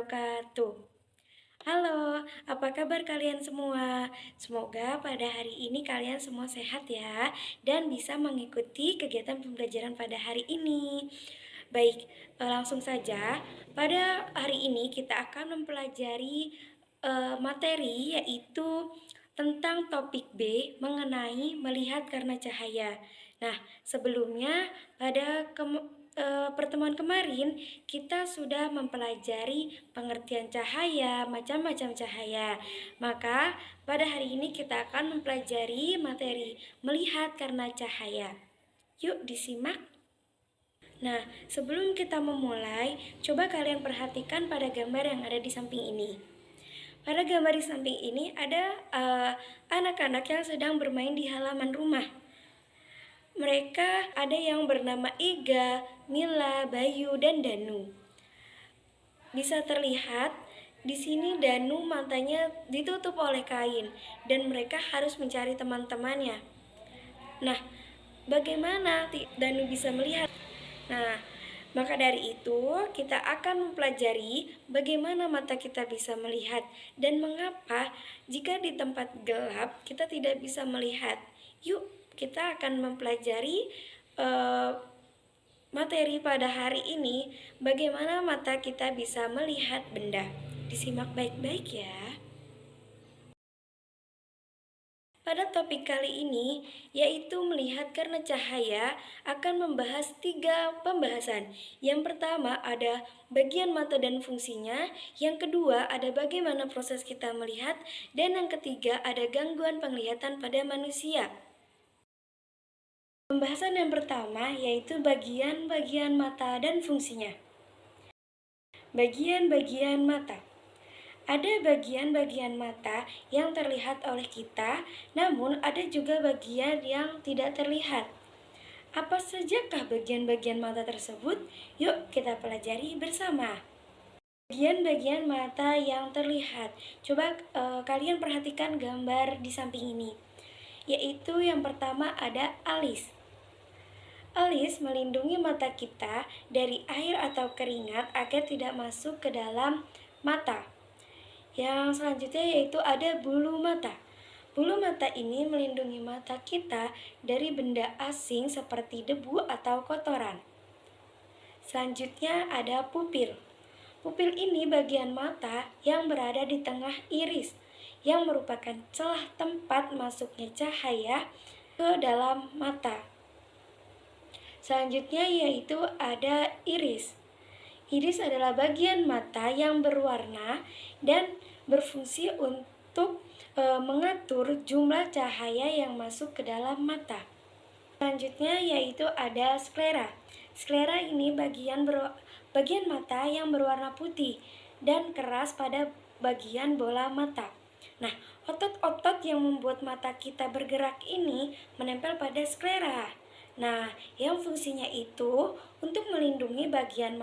wabarakatuh. Halo, apa kabar kalian semua? Semoga pada hari ini kalian semua sehat ya dan bisa mengikuti kegiatan pembelajaran pada hari ini. Baik, langsung saja. Pada hari ini kita akan mempelajari materi yaitu tentang topik B mengenai melihat karena cahaya. Nah, sebelumnya pada pertemuan kemarin kita sudah mempelajari pengertian cahaya, macam-macam cahaya. Maka pada hari ini kita akan mempelajari materi melihat karena cahaya. Yuk disimak. Nah, sebelum kita memulai, coba kalian perhatikan pada gambar yang ada di samping ini. Pada gambar di samping ini ada anak-anak yang sedang bermain di halaman rumah. Mereka ada yang bernama Iga, Mila, Bayu, dan Danu. Bisa terlihat di sini Danu matanya ditutup oleh kain dan mereka harus mencari teman-temannya. Nah, bagaimana Danu bisa melihat? Nah, maka dari itu kita akan mempelajari bagaimana mata kita bisa melihat dan mengapa jika di tempat gelap kita tidak bisa melihat. Yuk, kita akan mempelajari materi pada hari ini, bagaimana mata kita bisa melihat benda. Disimak baik-baik ya. Pada topik kali ini, yaitu melihat karena cahaya, akan membahas 3 pembahasan. Yang pertama ada bagian mata dan fungsinya, yang kedua ada bagaimana proses kita melihat, dan yang ketiga ada gangguan penglihatan pada manusia. Pembahasan yang pertama yaitu bagian-bagian mata dan fungsinya. Bagian-bagian mata. Ada bagian-bagian mata yang terlihat oleh kita, namun ada juga bagian yang tidak terlihat. Apa sajakah bagian-bagian mata tersebut? Yuk kita pelajari bersama. Bagian-bagian mata yang terlihat. Coba kalian perhatikan gambar di samping ini. Yaitu yang pertama ada alis. Alis melindungi mata kita dari air atau keringat agar tidak masuk ke dalam mata. Yang selanjutnya yaitu ada bulu mata. Bulu mata ini melindungi mata kita dari benda asing seperti debu atau kotoran. Selanjutnya ada pupil. Pupil ini bagian mata yang berada di tengah iris, yang merupakan celah tempat masuknya cahaya ke dalam mata. Selanjutnya yaitu ada iris. Iris adalah bagian mata yang berwarna dan berfungsi untuk mengatur jumlah cahaya yang masuk ke dalam mata. Selanjutnya yaitu ada sklera. Sklera ini bagian mata yang berwarna putih dan keras pada bagian bola mata. Nah, otot-otot yang membuat mata kita bergerak ini menempel pada sklera. Nah, yang fungsinya itu untuk melindungi bagian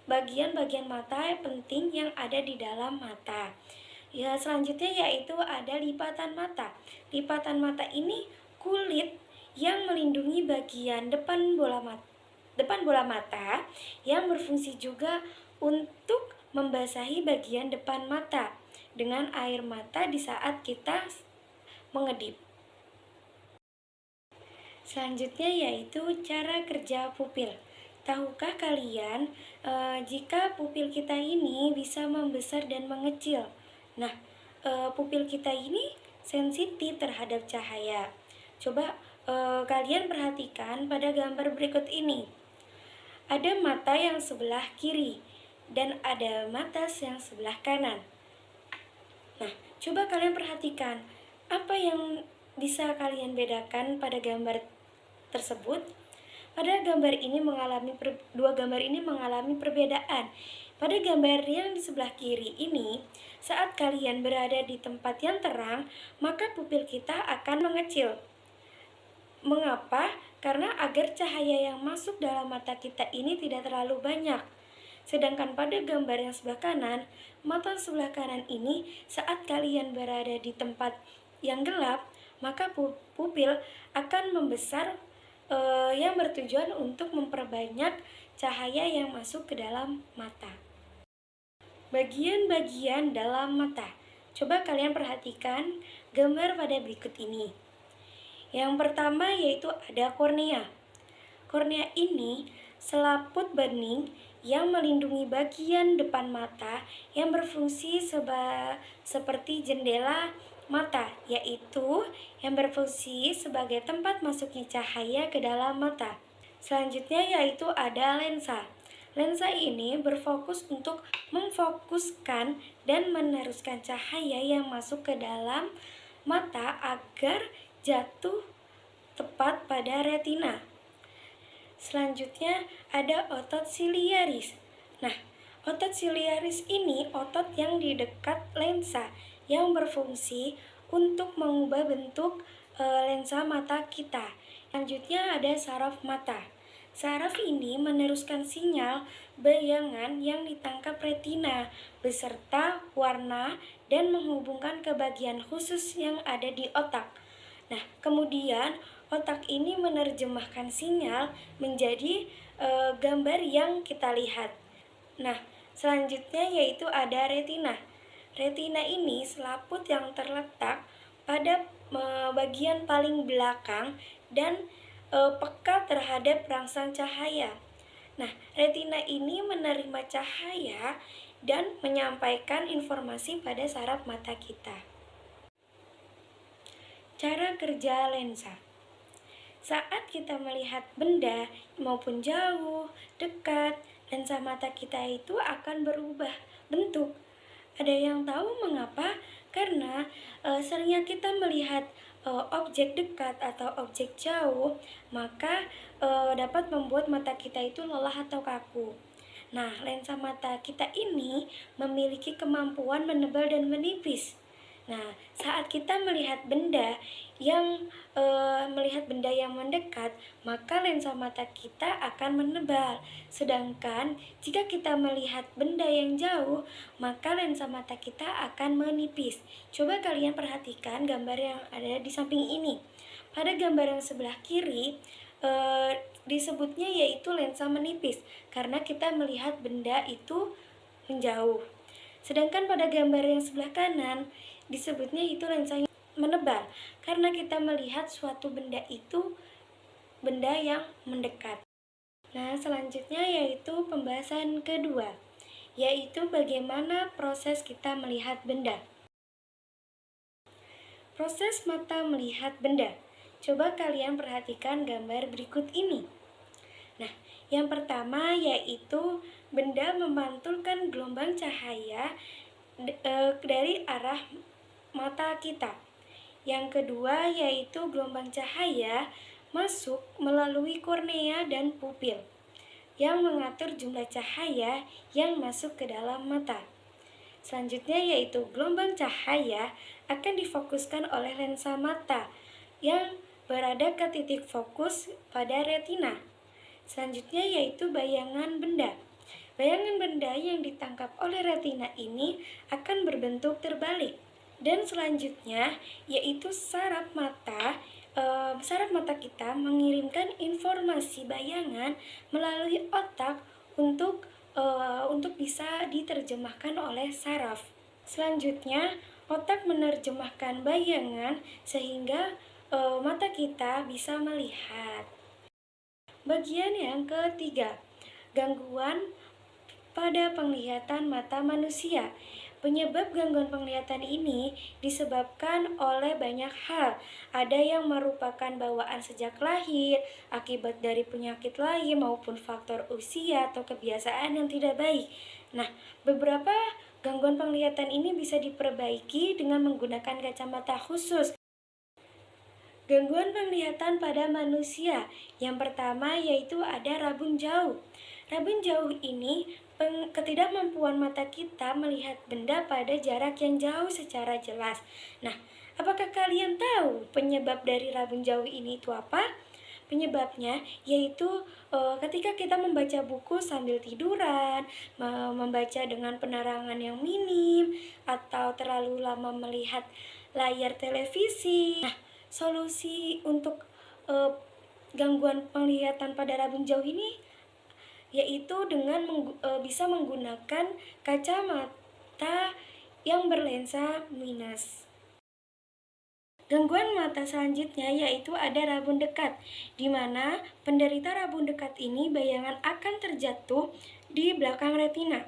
bagian mata penting yang ada di dalam mata. Ya, selanjutnya yaitu ada lipatan mata. Lipatan mata ini kulit yang melindungi bagian depan bola mata yang berfungsi juga untuk membasahi bagian depan mata dengan air mata di saat kita mengedip. Selanjutnya yaitu cara kerja pupil. Tahukah kalian jika pupil kita ini bisa membesar dan mengecil? Nah, pupil kita ini sensitif terhadap cahaya. Coba kalian perhatikan pada gambar berikut ini. Ada mata yang sebelah kiri dan ada mata yang sebelah kanan. Nah, coba kalian perhatikan apa yang bisa kalian bedakan pada gambar tersebut. Pada gambar ini dua gambar ini mengalami perbedaan. Pada gambar yang di sebelah kiri ini, saat kalian berada di tempat yang terang, maka pupil kita akan mengecil. Mengapa? Karena agar cahaya yang masuk dalam mata kita ini tidak terlalu banyak. Sedangkan pada gambar yang sebelah kanan, mata sebelah kanan ini saat kalian berada di tempat yang gelap, maka pupil akan membesar yang bertujuan untuk memperbanyak cahaya yang masuk ke dalam mata. Bagian-bagian dalam mata. Coba kalian perhatikan gambar pada berikut ini. Yang pertama yaitu ada kornea. Kornea ini selaput bening yang melindungi bagian depan mata yang berfungsi seperti jendela mata, yaitu yang berfungsi sebagai tempat masuknya cahaya ke dalam mata. Selanjutnya yaitu ada lensa. Lensa ini berfokus untuk memfokuskan dan meneruskan cahaya yang masuk ke dalam mata agar jatuh tepat pada retina. Selanjutnya ada otot siliaris. Nah, otot siliaris ini otot yang di dekat lensa yang berfungsi untuk mengubah bentuk lensa mata kita. Selanjutnya ada saraf mata. Saraf ini meneruskan sinyal bayangan yang ditangkap retina beserta warna dan menghubungkan ke bagian khusus yang ada di otak. Nah, kemudian otak ini menerjemahkan sinyal menjadi gambar yang kita lihat. Nah, selanjutnya yaitu ada retina. Retina ini selaput yang terletak pada bagian paling belakang dan peka terhadap rangsang cahaya. Nah, retina ini menerima cahaya dan menyampaikan informasi pada saraf mata kita. Cara kerja lensa. Saat kita melihat benda maupun jauh, dekat, lensa mata kita itu akan berubah bentuk. Ada yang tahu mengapa? Karena seringnya kita melihat objek dekat atau objek jauh, maka dapat membuat mata kita itu lelah atau kaku. Nah, lensa mata kita ini memiliki kemampuan menebal dan menipis. Nah, saat kita melihat benda yang mendekat, maka lensa mata kita akan menebal. Sedangkan jika kita melihat benda yang jauh, maka lensa mata kita akan menipis. Coba kalian perhatikan gambar yang ada di samping ini. Pada gambar yang sebelah kiri, disebutnya yaitu lensa menipis karena kita melihat benda itu menjauh. Sedangkan pada gambar yang sebelah kanan disebutnya itu lensa menebal karena kita melihat suatu benda itu benda yang mendekat. Nah, selanjutnya yaitu pembahasan kedua, yaitu bagaimana proses kita melihat benda. Proses mata melihat benda. Coba kalian perhatikan gambar berikut ini. Nah, yang pertama yaitu benda memantulkan gelombang cahaya dari arah mata kita. Yang kedua yaitu gelombang cahaya masuk melalui kornea dan pupil yang mengatur jumlah cahaya yang masuk ke dalam mata. Selanjutnya yaitu gelombang cahaya akan difokuskan oleh lensa mata yang berada ke titik fokus pada retina. Selanjutnya yaitu bayangan benda. Bayangan benda yang ditangkap oleh retina ini akan berbentuk terbalik. Dan selanjutnya yaitu saraf mata kita mengirimkan informasi bayangan melalui otak untuk bisa diterjemahkan oleh saraf. Selanjutnya otak menerjemahkan bayangan sehingga mata kita bisa melihat. Bagian yang ketiga, gangguan pada penglihatan mata manusia. Penyebab gangguan penglihatan ini disebabkan oleh banyak hal. Ada yang merupakan bawaan sejak lahir, akibat dari penyakit lain maupun faktor usia atau kebiasaan yang tidak baik. Nah, beberapa gangguan penglihatan ini bisa diperbaiki dengan menggunakan kacamata khusus. Gangguan penglihatan pada manusia. Yang pertama yaitu ada rabun jauh. Rabun jauh ini ketidakmampuan mata kita melihat benda pada jarak yang jauh secara jelas. Nah, apakah kalian tahu penyebab dari rabun jauh ini itu apa? Penyebabnya yaitu ketika kita membaca buku sambil tiduran, membaca dengan penerangan yang minim, atau terlalu lama melihat layar televisi. Nah, solusi untuk gangguan penglihatan pada rabun jauh ini yaitu dengan bisa menggunakan kacamata mata yang berlensa minus. Gangguan mata selanjutnya yaitu ada rabun dekat, di mana penderita rabun dekat ini bayangan akan terjatuh di belakang retina.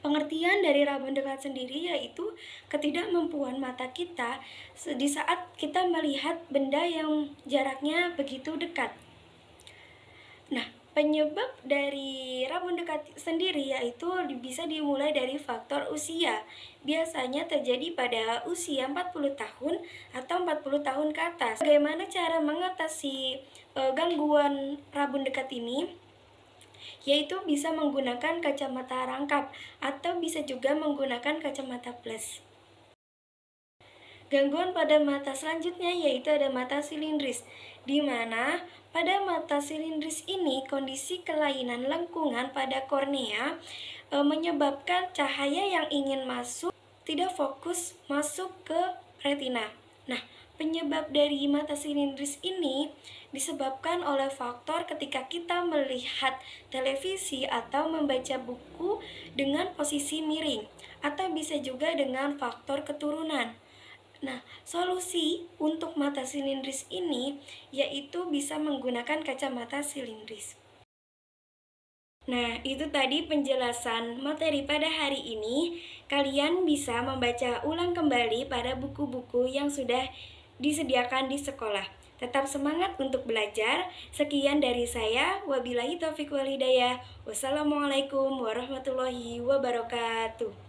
Pengertian dari rabun dekat sendiri yaitu ketidakmampuan mata kita di saat kita melihat benda yang jaraknya begitu dekat. Nah, penyebab dari rabun dekat sendiri yaitu bisa dimulai dari faktor usia. Biasanya terjadi pada usia 40 tahun atau 40 tahun ke atas. Bagaimana cara mengatasi gangguan rabun dekat ini? Yaitu bisa menggunakan kacamata rangkap atau bisa juga menggunakan kacamata plus. Gangguan pada mata selanjutnya yaitu ada mata silindris, di mana pada mata silindris ini kondisi kelainan lengkungan pada kornea menyebabkan cahaya yang ingin masuk tidak fokus masuk ke retina. Nah, penyebab dari mata silindris ini disebabkan oleh faktor ketika kita melihat televisi atau membaca buku dengan posisi miring, atau bisa juga dengan faktor keturunan. Nah, solusi untuk mata silindris ini yaitu bisa menggunakan kacamata silindris. Nah, itu tadi penjelasan materi pada hari ini. Kalian bisa membaca ulang kembali pada buku-buku yang sudah disediakan di sekolah. Tetap semangat untuk belajar. Sekian dari saya. Wabillahi taufiq wal hidayah. Wassalamualaikum warahmatullahi wabarakatuh.